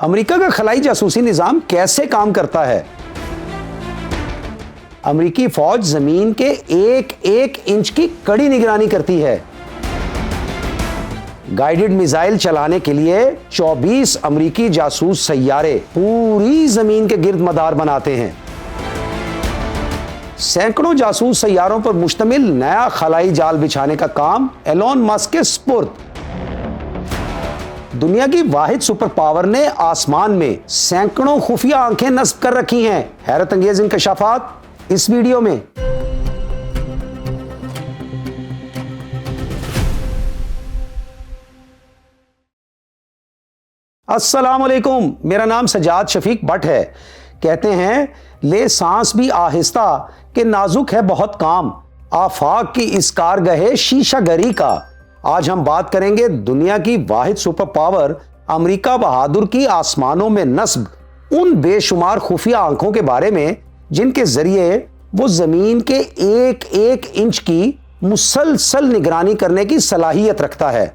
امریکہ کا خلائی جاسوسی نظام کیسے کام کرتا ہے؟ امریکی فوج زمین کے ایک ایک انچ کی کڑی نگرانی کرتی ہے۔ گائیڈڈ میزائل چلانے کے لیے 24 امریکی جاسوس سیارے پوری زمین کے گرد مدار بناتے ہیں۔ سینکڑوں جاسوس سیاروں پر مشتمل نیا خلائی جال بچھانے کا کام ایلون مسک کے سپرد۔ دنیا کی واحد سپر پاور نے آسمان میں سینکڑوں خفیہ آنکھیں نصب کر رکھی ہیں۔ حیرت انگیز انکشافات اس ویڈیو میں۔ السلام علیکم، میرا نام سجاد شفیق بٹ ہے۔ کہتے ہیں لے سانس بھی آہستہ کہ نازک ہے بہت کام، آفاق کی اس کارگہ شیشہ گری کا۔ آج ہم بات کریں گے دنیا کی واحد سپر پاور امریکہ بہادر کی آسمانوں میں نصب ان بے شمار خفیہ آنکھوں کے بارے میں جن کے ذریعے وہ زمین کے ایک ایک انچ کی مسلسل نگرانی کرنے کی صلاحیت رکھتا ہے۔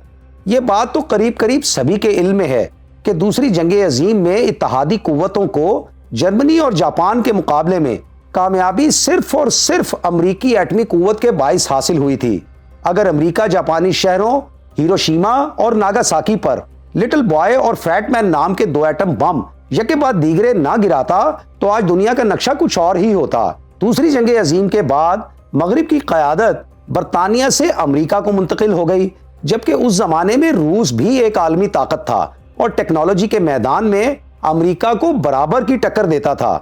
یہ بات تو قریب قریب سبھی کے علم میں ہے کہ دوسری جنگ عظیم میں اتحادی قوتوں کو جرمنی اور جاپان کے مقابلے میں کامیابی صرف اور صرف امریکی ایٹمی قوت کے باعث حاصل ہوئی تھی۔ اگر امریکہ جاپانی شہروں ہیروشیما اور ناگاساکی پر لٹل بوائے اور فیٹ مین نام کے 2 ایٹم بم یکے بعد دیگرے نہ گراتا تو آج دنیا کا نقشہ کچھ اور ہی ہوتا۔ دوسری جنگ عظیم کے بعد مغرب کی قیادت برطانیہ سے امریکہ کو منتقل ہو گئی، جبکہ اس زمانے میں روس بھی ایک عالمی طاقت تھا اور ٹیکنالوجی کے میدان میں امریکہ کو برابر کی ٹکر دیتا تھا۔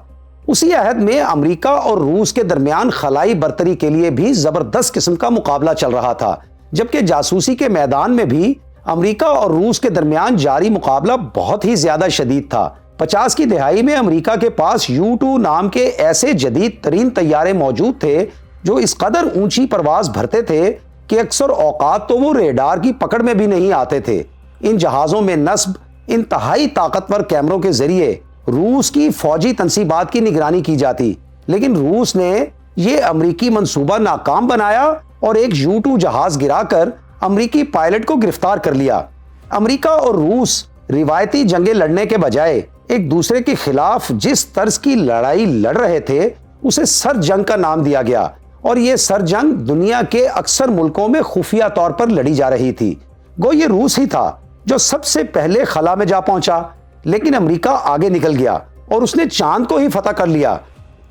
اسی عہد میں امریکہ اور روس کے درمیان خلائی برتری کے لیے بھی زبردست قسم کا مقابلہ چل رہا تھا، جبکہ جاسوسی کے میدان میں بھی امریکہ اور روس کے درمیان جاری مقابلہ بہت ہی زیادہ شدید تھا۔ 50 کی دہائی میں امریکہ کے پاس U-2 نام کے ایسے جدید ترین طیارے موجود تھے جو اس قدر اونچی پرواز بھرتے تھے کہ اکثر اوقات تو وہ ریڈار کی پکڑ میں بھی نہیں آتے تھے۔ ان جہازوں میں نصب انتہائی طاقتور کیمروں کے ذریعے روس کی فوجی تنصیبات کی نگرانی کی جاتی، لیکن روس نے یہ امریکی منصوبہ ناکام بنایا اور ایک U-2 جہاز گرا کر امریکی پائلٹ کو گرفتار کر لیا۔ امریکہ اور روس روایتی جنگیں لڑنے کے بجائے ایک دوسرے کے خلاف جس طرز کی لڑائی لڑ رہے تھے اسے سر جنگ کا نام دیا گیا، اور یہ سر جنگ دنیا کے اکثر ملکوں میں خفیہ طور پر لڑی جا رہی تھی۔ گو یہ روس ہی تھا جو سب سے پہلے خلا میں جا پہنچا، لیکن امریکہ آگے نکل گیا اور اس نے چاند کو ہی فتح کر لیا۔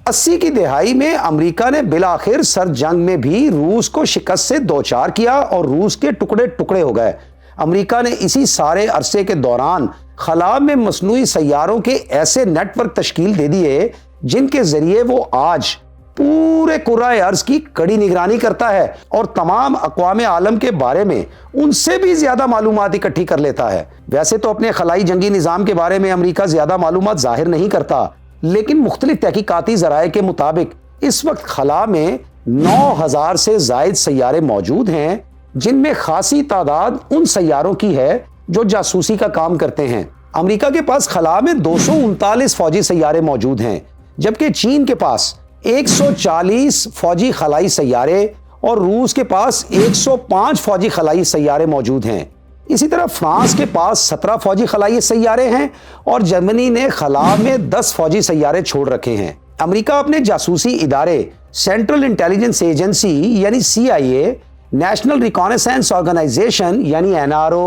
80 کی دہائی میں امریکہ نے بالآخر سر جنگ میں بھی روس کو شکست سے دوچار کیا اور روس کے ٹکڑے ٹکڑے ہو گئے۔ امریکہ نے اسی سارے عرصے کے دوران خلا میں مصنوعی سیاروں کے ایسے نیٹ ورک تشکیل دے دیے جن کے ذریعے وہ آج پورے کرۂ ارض کی کڑی نگرانی کرتا ہے اور تمام اقوام عالم کے بارے میں ان سے بھی زیادہ معلومات اکٹھی کر لیتا ہے۔ ویسے تو اپنے خلائی جنگی نظام کے بارے میں امریکہ زیادہ معلومات ظاہر نہیں کرتا، لیکن مختلف تحقیقاتی ذرائع کے مطابق اس وقت خلا میں 9000 سے زائد سیارے موجود ہیں، جن میں خاصی تعداد ان سیاروں کی ہے جو جاسوسی کا کام کرتے ہیں۔ امریکہ کے پاس خلا میں 239 فوجی سیارے موجود ہیں، جبکہ چین کے پاس 140 فوجی خلائی سیارے اور روس کے پاس 105 فوجی خلائی سیارے موجود ہیں۔ اسی طرح فرانس کے پاس 17 فوجی خلائی سیارے ہیں اور جرمنی نے خلا میں 10 فوجی سیارے چھوڑ رکھے ہیں۔ امریکہ اپنے جاسوسی ادارے سینٹرل انٹیلیجنس ایجنسی یعنی CIA، نیشنل ریکانیسنس آرگنائزیشن یعنی NRO،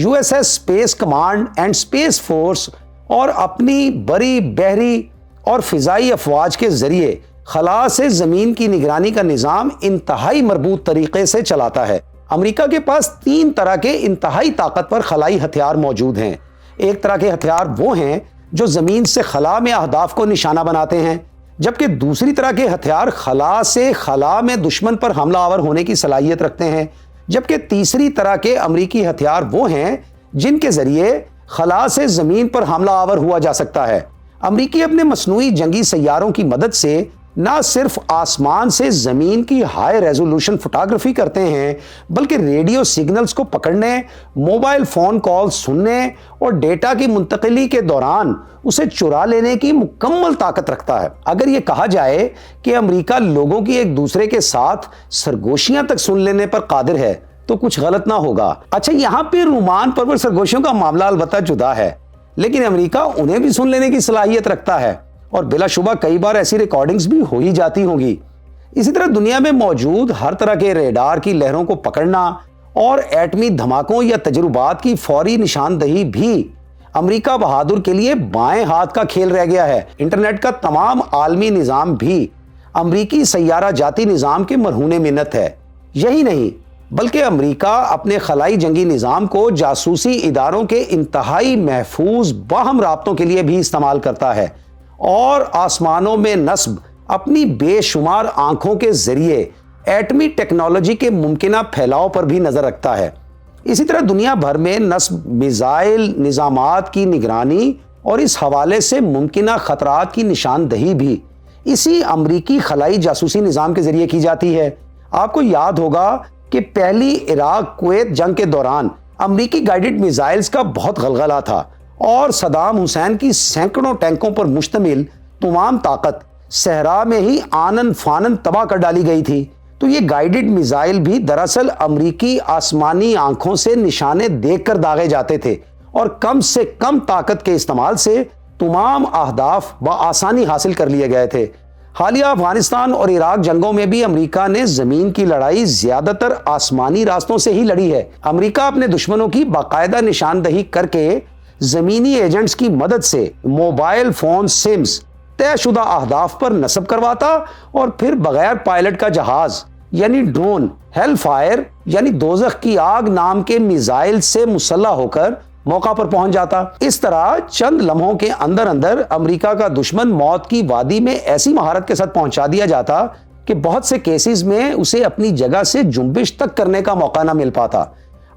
USS space command and space force اور اپنی بری، بحری اور فضائی افواج کے ذریعے خلا سے زمین کی نگرانی کا نظام انتہائی مربوط طریقے سے چلاتا ہے۔ امریکہ کے پاس 3 طرح کے انتہائی طاقتور خلائی ہتھیار موجود ہیں۔ ایک طرح کے ہتھیار وہ ہیں جو زمین سے خلا میں اہداف کو نشانہ بناتے ہیں، جبکہ دوسری طرح کے ہتھیار خلا سے خلا میں دشمن پر حملہ آور ہونے کی صلاحیت رکھتے ہیں، جبکہ تیسری طرح کے امریکی ہتھیار وہ ہیں جن کے ذریعے خلا سے زمین پر حملہ آور ہوا جا سکتا ہے۔ امریکی اپنے مصنوعی جنگی سیاروں کی مدد سے نہ صرف آسمان سے زمین کی ہائی ریزولوشن فوٹوگرافی کرتے ہیں، بلکہ ریڈیو سگنلز کو پکڑنے، موبائل فون کال سننے اور ڈیٹا کی منتقلی کے دوران اسے چرا لینے کی مکمل طاقت رکھتا ہے۔ اگر یہ کہا جائے کہ امریکہ لوگوں کی ایک دوسرے کے ساتھ سرگوشیاں تک سن لینے پر قادر ہے تو کچھ غلط نہ ہوگا۔ اچھا، یہاں پہ رومان پرور سرگوشیوں کا معاملہ البتہ جدا ہے، لیکن امریکہ انہیں بھی سن لینے کی صلاحیت رکھتا ہے اور بلا شبہ کئی بار ایسی ریکارڈنگز بھی ہو ہی جاتی ہوں گی۔ اسی طرح دنیا میں موجود ہر طرح کے ریڈار کی لہروں کو پکڑنا اور ایٹمی دھماکوں یا تجربات کی فوری نشاندہی بھی امریکہ بہادر کے لیے بائیں ہاتھ کا کھیل رہ گیا ہے۔ انٹرنیٹ کا تمام عالمی نظام بھی امریکی سیارہ جاتی نظام کے مرہون منت ہے۔ یہی نہیں بلکہ امریکہ اپنے خلائی جنگی نظام کو جاسوسی اداروں کے انتہائی محفوظ باہم رابطوں کے لیے بھی استعمال کرتا ہے اور آسمانوں میں نصب اپنی بے شمار آنکھوں کے ذریعے ایٹمی ٹیکنالوجی کے ممکنہ پھیلاؤ پر بھی نظر رکھتا ہے۔ اسی طرح دنیا بھر میں نصب میزائل نظامات کی نگرانی اور اس حوالے سے ممکنہ خطرات کی نشاندہی بھی اسی امریکی خلائی جاسوسی نظام کے ذریعے کی جاتی ہے۔ آپ کو یاد ہوگا کہ پہلی عراق کویت جنگ کے دوران امریکی گائیڈڈ میزائلز کا بہت غلغلہ تھا اور صدام حسین کی سینکڑوں ٹینکوں پر مشتمل تمام طاقت صحرا میں ہی آنن فانن تباہ کر ڈالی گئی تھی۔ تو یہ گائیڈڈ میزائل بھی دراصل امریکی آسمانی آنکھوں سے نشانے دیکھ کر داغے جاتے تھے اور کم سے کم طاقت کے استعمال سے تمام اہداف بآسانی حاصل کر لیے گئے تھے۔ حالیہ افغانستان اور عراق جنگوں میں بھی امریکہ نے زمین کی لڑائی زیادہ تر آسمانی راستوں سے ہی لڑی ہے۔ امریکہ اپنے دشمنوں کی باقاعدہ نشاندہی کر کے زمینی ایجنٹس کی مدد سے موبائل فون سمز طے شدہ اہداف پر نصب کرواتا اور پھر بغیر پائلٹ کا جہاز یعنی ڈرون ہیل فائر یعنی دوزخ کی آگ نام کے میزائل سے مسلح ہو کر موقع پر پہنچ جاتا۔ اس طرح چند لمحوں کے اندر اندر امریکہ کا دشمن موت کی وادی میں ایسی مہارت کے ساتھ پہنچا دیا جاتا کہ بہت سے کیسز میں اسے اپنی جگہ سے جنبش تک کرنے کا موقع نہ مل پاتا۔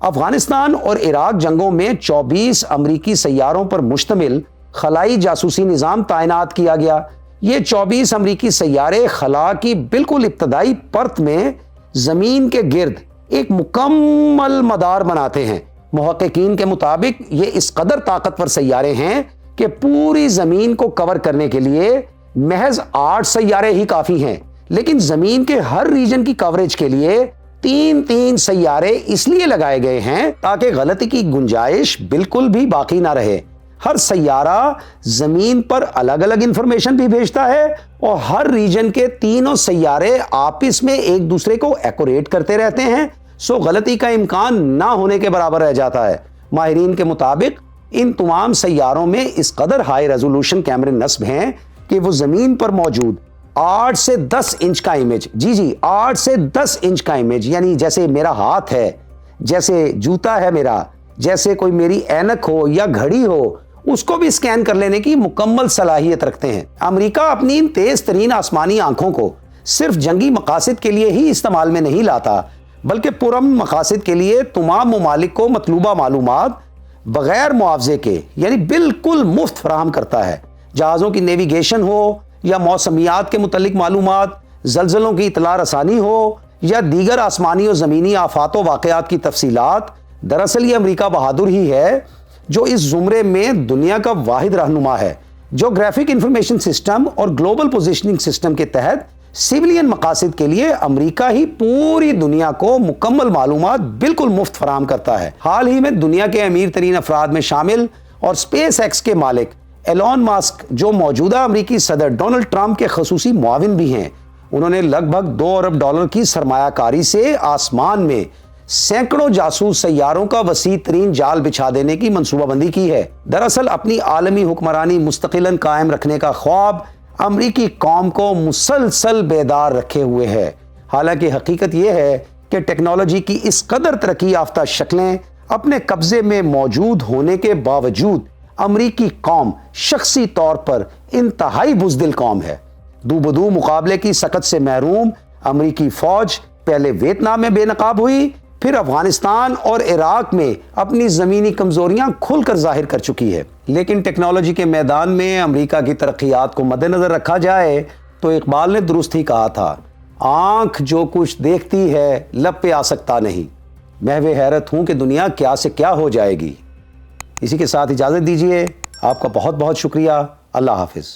افغانستان اور عراق جنگوں میں 24 امریکی سیاروں پر مشتمل خلائی جاسوسی نظام تعینات کیا گیا۔ یہ 24 امریکی سیارے خلا کی بالکل ابتدائی پرت میں زمین کے گرد ایک مکمل مدار بناتے ہیں۔ محققین کے مطابق یہ اس قدر طاقتور سیارے ہیں کہ پوری زمین کو کور کرنے کے لیے محض 8 سیارے ہی کافی ہیں، لیکن زمین کے ہر ریجن کی کوریج کے لیے 3 سیارے اس لیے لگائے گئے ہیں تاکہ غلطی کی گنجائش بالکل بھی باقی نہ رہے۔ ہر سیارہ زمین پر الگ الگ انفارمیشن بھی بھیجتا ہے اور ہر ریجن کے تینوں سیارے آپس میں ایک دوسرے کو ایکوریٹ کرتے رہتے ہیں، سو غلطی کا امکان نہ ہونے کے برابر رہ جاتا ہے۔ ماہرین کے مطابق ان تمام سیاروں میں اس قدر ہائی ریزولوشن کیمرے نصب ہیں کہ وہ زمین پر موجود 8 سے 10 انچ کا امیج، 8 سے 10 انچ کا امیج، یعنی جیسے میرا ہاتھ ہے، جیسے جوتا ہے میرا، جیسے کوئی میری اینک ہو یا گھڑی ہو، اس کو بھی اسکین کر لینے کی مکمل صلاحیت رکھتے ہیں۔ امریکہ اپنی ان تیز ترین آسمانی آنکھوں کو صرف جنگی مقاصد کے لیے ہی استعمال میں نہیں لاتا، بلکہ پرامن مقاصد کے لیے تمام ممالک کو مطلوبہ معلومات بغیر معاوضے کے یعنی بالکل مفت فراہم کرتا ہے۔ جہازوں کی نیویگیشن ہو یا موسمیات کے متعلق معلومات، زلزلوں کی اطلاع رسانی ہو یا دیگر آسمانی و زمینی آفات و واقعات کی تفصیلات، دراصل یہ امریکہ بہادر ہی ہے جو اس زمرے میں دنیا کا واحد رہنما ہے، جو گرافک انفارمیشن سسٹم اور گلوبل پوزیشننگ سسٹم کے تحت سیولین مقاصد کے لیے امریکہ ہی پوری دنیا کو مکمل معلومات بالکل مفت فراہم کرتا ہے۔ حال ہی میں دنیا کے امیر ترین افراد میں شامل اور اسپیس ایکس کے مالک ایلون ماسک، جو موجودہ امریکی صدر ڈونلڈ ٹرمپ کے خصوصی معاون بھی ہیں، انہوں نے لگ بھگ $2 ارب کی سرمایہ کاری سے آسمان میں سینکڑوں جاسوس سیاروں کا وسیع ترین جال بچھا دینے کی منصوبہ بندی کی ہے۔ دراصل اپنی عالمی حکمرانی مستقلاً قائم رکھنے کا خواب امریکی قوم کو مسلسل بیدار رکھے ہوئے ہے۔ حالانکہ حقیقت یہ ہے کہ ٹیکنالوجی کی اس قدر ترقی یافتہ شکلیں اپنے قبضے میں موجود ہونے کے باوجود امریکی قوم شخصی طور پر انتہائی بزدل قوم ہے۔ دو بدو مقابلے کی سکت سے محروم امریکی فوج پہلے ویتنام میں بے نقاب ہوئی، پھر افغانستان اور عراق میں اپنی زمینی کمزوریاں کھل کر ظاہر کر چکی ہے۔ لیکن ٹیکنالوجی کے میدان میں امریکہ کی ترقیات کو مد نظر رکھا جائے تو اقبال نے درست ہی کہا تھا، آنکھ جو کچھ دیکھتی ہے لب پہ آ سکتا نہیں، محو حیرت ہوں کہ دنیا کیا سے کیا ہو جائے گی۔ اسی کے ساتھ اجازت دیجیے، آپ کا بہت بہت شکریہ۔ اللہ حافظ۔